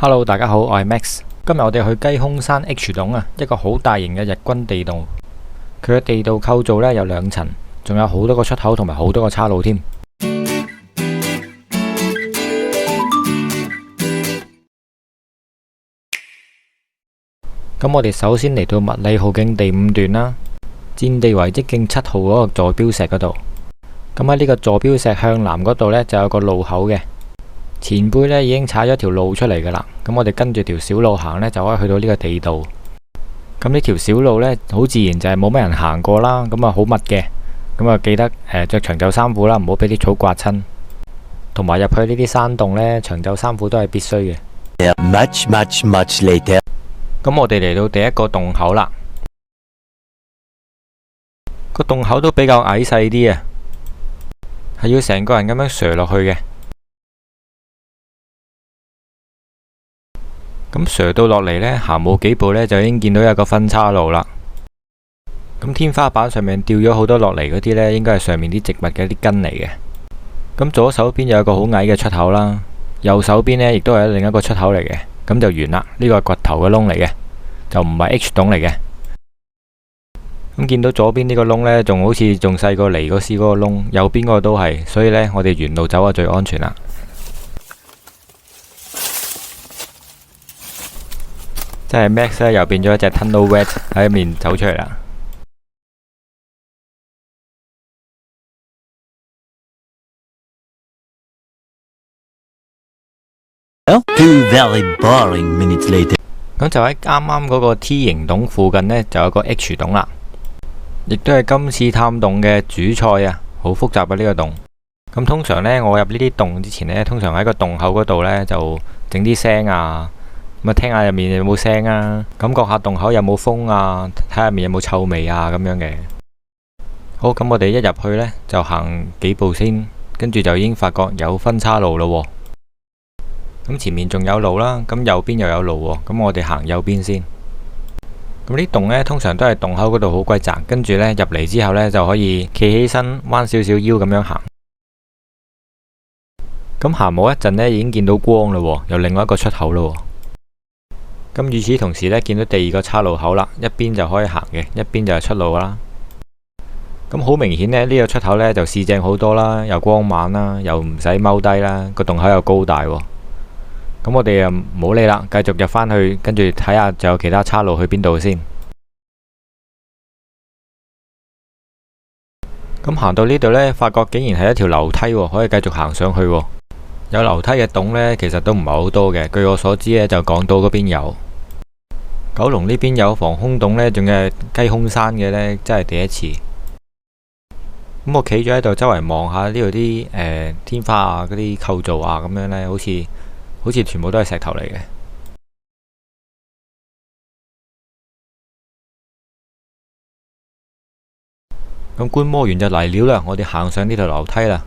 Hello，大家好，我係 Max。今日我哋去雞胸山 H 洞啊，一個好大型嘅日軍地道。佢嘅地道構造呢有2層，仲有好多個出口同埋好多個岔路添。咁我哋首先嚟到麥理浩徑第5段啦，戰地遺跡徑7號嗰個坐標石嗰度。咁喺呢個坐標石向南嗰度呢，就有個路口嘅。前輩呢已經踩咗條路出嚟噶啦，咁我哋跟住條小路行呢，就可以去到呢個地道。咁呢條小路呢，好自然就係冇乜人行過啦，咁啊好密嘅，咁啊記得着長袖衫褲啦，唔好俾啲草刮親。同埋入去呢啲山洞呢，長袖衫褲都係必須嘅。Much later。咁我哋嚟到第一個洞口啦，個洞口都比較矮細啲啊，係要成個人咁樣瀡落去嘅。咁瀡到落嚟呢，行冇幾步呢，就已經見到有個分岔路啦。咁天花板上面掉咗好多落嚟嗰啲呢，應該係上面啲植物嘅一啲根嚟嘅。咁左手邊有一個好矮嘅出口啦，右手邊呢亦都係另一個出口嚟嘅。咁就完啦，呢個係掘頭嘅窿嚟嘅，就唔係 H 洞嚟嘅。咁見到左邊呢個窿呢，仲好似仲細過嚟嗰時嗰個窿，右邊嗰個都係，所以呢，我哋沿路走就最安全啦。即係 Max 咧，又變咗一隻 Tunnel Rat 喺面走出嚟啦。Two very boring minutes later。咁就喺啱啱嗰個 T 型洞附近呢，就有個 H 洞啦，亦都係今次探洞嘅主菜啊！好複雜啊呢個洞。咁通常呢，我入呢啲洞之前呢，通常喺個洞口嗰度呢，就整啲聲啊。咁啊，聽下入面有冇聲啊，感覺下洞口有冇風啊，睇下入面有冇臭味啊，咁樣嘅。好，咁我哋一入去呢，就行幾步先，跟住就已經發覺有分岔路咯。咁前面仲有路啦，咁右邊又有路，咁我哋行右邊先。咁呢洞呢，通常都係洞口嗰度好鬼窄，跟住呢，入嚟之後呢，就可以企起身，彎少少腰咁樣行。咁行冇一陣呢，已經見到光咯，有另外一個出口咯。咁與此同時呢，見到第2個岔路口啦，一邊就可以行嘅，一邊就係出路啦。咁好明顯呢，呢個出口呢就市正好多啦，又光猛啦，又唔使踎低啦，個洞口又高大。咁我哋又唔好理啦，繼續入返去，跟住睇下仲有其他岔路去邊度先。咁行到呢度呢，發覺竟然係一條樓梯，可以繼續行上去。有樓梯嘅洞呢，其實都唔係好多嘅。據我所知呢，就港島嗰邊有，九龍呢邊有防空洞呢，仲有雞胸山嘅呢，真係第一次。咁我企咗喺度，周圍望下呢度啲天花啊，嗰啲構造啊，咁樣呢，好似全部都係石頭嚟嘅。咁觀摩完就嚟料啦，我哋行上呢條樓梯啦。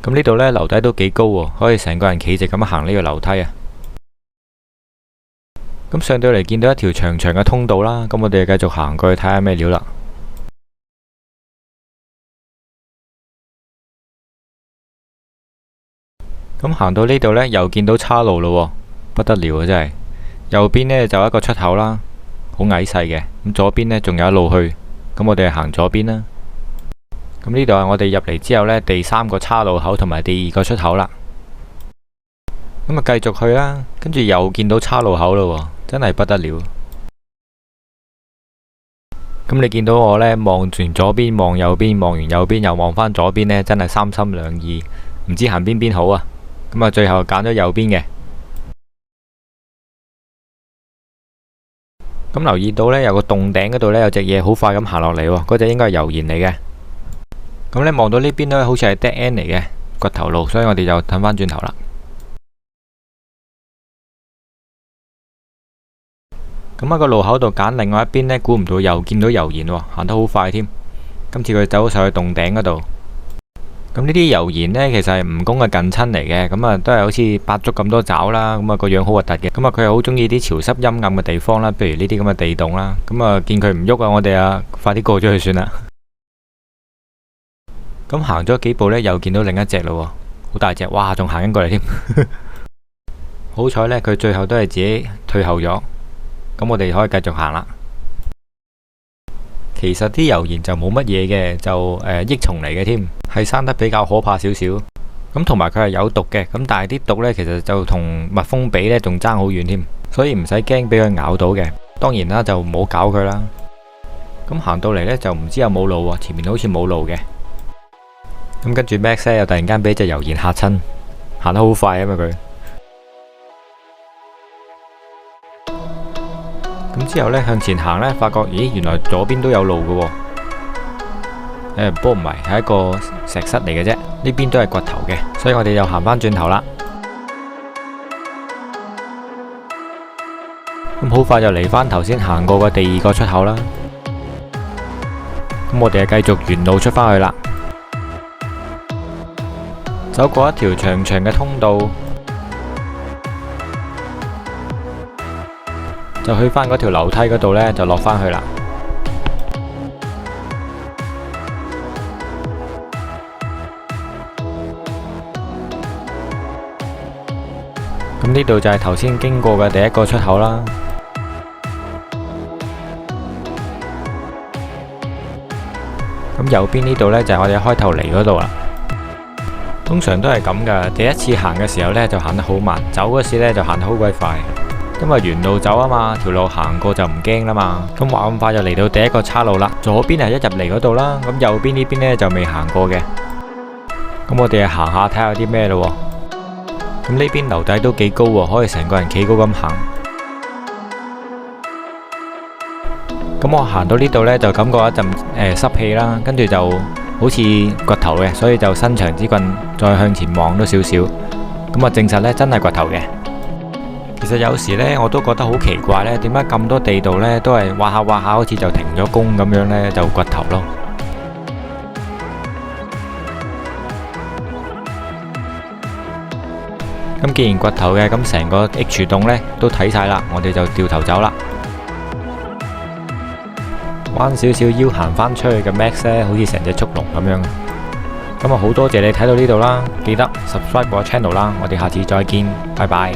咁呢度呢，樓底都幾高喎，可以成個人企直咁行呢個樓梯啊。咁上到嚟見到一條長長嘅通道啦，咁我哋就繼續行過去睇下咩料啦。咁行到呢度呢，又見到岔路咯，不得了啊！真係右邊呢就有一個出口啦，好矮細嘅。咁左邊呢仲有一路去，咁我哋行左邊啦。咁呢度係我哋入嚟之後呢，第3個岔路口同埋第2個出口啦。咁啊繼續去啦，跟住又見到岔路口咯，真係不得了。咁你見到我呢，望完左邊，望右邊，望完右邊又望返左邊呢，真係三心兩意，唔知行邊邊好啊。咁啊最後揀咗右邊嘅。咁留意到呢，有個洞頂嗰度呢，有隻嘢好快咁行落嚟，嗰隻應該係油煙嚟嘅。咁你望到呢邊呢，好似係 dead end 嚟嘅掘頭路，所以我哋就褪返轉頭啦。咁喺個路口度揀另外一邊呢，估唔到又見到油煙，行得好快添。今次佢走上去洞頂嗰度。咁呢啲油煙呢，其實係蜈蚣嘅近親嚟嘅，咁啊都係好似百足咁多爪啦，咁啊個樣好核突嘅。咁啊佢係好中意啲潮濕陰暗嘅地方啦，譬如呢啲咁嘅地洞啦。咁啊見佢唔喐啊，我哋啊快啲過咗去算啦。咁行咗幾步呢，又見到另一隻咯，好大隻，哇，仲行緊過嚟添。好彩呢，佢最後都係自己退後咗。咁我哋可以繼續行啦。其實啲油鹽就冇乜嘢嘅，就益蟲嚟嘅添，係生得比較可怕少少。咁同埋佢係有毒嘅，咁但係啲毒呢，其實就同蜜蜂比呢，仲爭好遠添，所以唔使驚俾佢咬到嘅。當然啦，就唔好搞佢啦。咁行到嚟呢，就唔知有冇路喎，前面好似冇路嘅。咁跟住 Max 又突然間俾隻油鹽嚇親，行得好快啊嘛佢。咁之後呢，向前行呢，發覺咦，原來左邊都有路嘅喎。不過唔係，係一個石室嚟嘅啫。呢邊都係掘頭嘅，所以我哋又行返轉頭啦。咁好快就嚟返頭先行過嘅第二個出口啦。咁我哋就繼續原路出返去啦。走過一條長長嘅通道，就去返嗰條樓梯嗰度呢，就落返去啦。咁呢度就係頭先經過嘅第一個出口啦。咁右邊呢度呢，就係我哋開頭嚟嗰度啦。通常都係咁噶，第一次行嘅時候呢，就行得好慢，走嗰時呢，就行得好鬼快，因為沿路走啊嘛，條路行過就唔驚啦嘛。咁話咁快就嚟到第一個岔路啦，左邊係一入嚟嗰度啦，咁右邊呢邊呢，就未行過嘅。咁我哋行下睇下有啲咩咯。咁呢邊樓底都幾高喎，可以成個人企高咁行。咁我行到呢度呢，就感覺一陣濕氣啦，跟住就好似掘頭嘅，所以就伸長支棍再向前望多少少。咁啊，證實呢真係掘頭嘅。其實有時呢，我都覺得好奇怪呢，點解咁多地道呢都係挖下挖下，好似就停咗工咁樣呢，就掘頭咯。咁既然掘頭嘅，咁成個 H 洞呢都睇晒啦，我哋就掉頭走啦。彎少少腰行返出去嘅 Max 呢，好似成隻速龍咁樣。咁啊，好多謝你睇到呢度啦，記得 subscribe 我 channel 啦，我哋下次再見，拜拜。